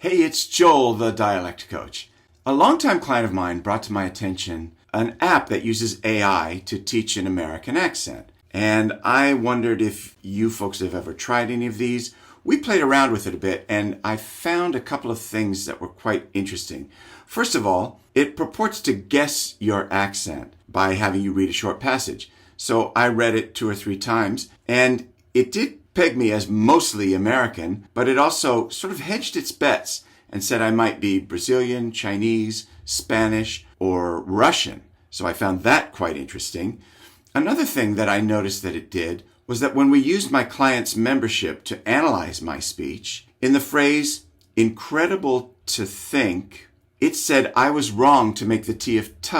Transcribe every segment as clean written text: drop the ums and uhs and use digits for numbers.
Hey, it's Joel, the Dialect Coach. A longtime client of mine brought to my attention an app that uses AI to teach an American accent. And I wondered if you folks have ever tried any of these. We played around with it a bit, and I found a couple of things that were quite interesting. First of all, it purports to guess your accent by having you read a short passage. So I read it 2 or 3 times, and it did peg me as mostly American, but it also sort of hedged its bets and said I might be Brazilian, Chinese, Spanish, or Russian. So I found that quite interesting. Another thing that I noticed that it did was that when we used my client's membership to analyze my speech, in the phrase incredible to think, it said I was wrong to make the T of T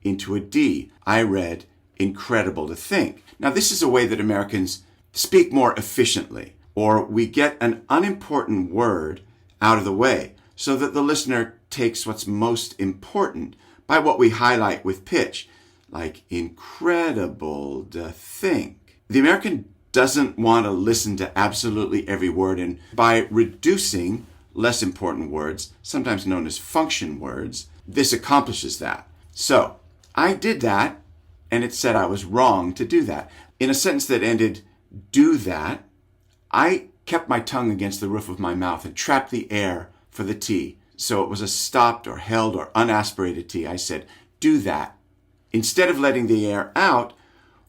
into a D. I read incredible to think. Now this is a way that Americans speak more efficiently, or we get an unimportant word out of the way so that the listener takes what's most important by what we highlight with pitch, like incredible to think. The American doesn't want to listen to absolutely every word, and by reducing less important words, sometimes known as function words, this accomplishes that. So I did that, and it said I was wrong to do that. In a sentence that ended, do that, I kept my tongue against the roof of my mouth and trapped the air for the T. So it was a stopped or held or unaspirated T. I said, do that. Instead of letting the air out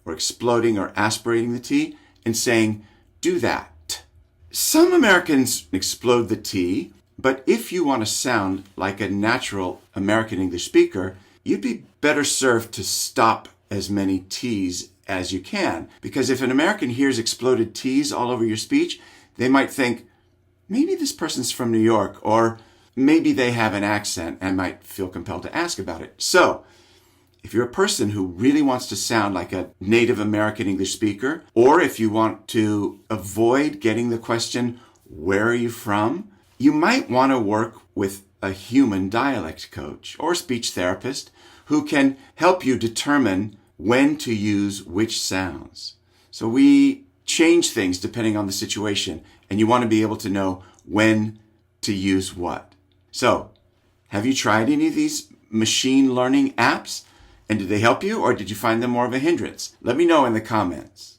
or exploding or aspirating the T and saying, do that. Some Americans explode the T, but if you want to sound like a natural American English speaker, you'd be better served to stop as many T's as you can. Because if an American hears exploded T's all over your speech, they might think, maybe this person's from New York, or maybe they have an accent and might feel compelled to ask about it. So, if you're a person who really wants to sound like a native American English speaker, or if you want to avoid getting the question, where are you from? You might want to work with a human dialect coach or speech therapist who can help you determine when to use which sounds. So we change things depending on the situation, and you want to be able to know when to use what. So, have you tried any of these machine learning apps? And did they help you, or did you find them more of a hindrance? Let me know in the comments.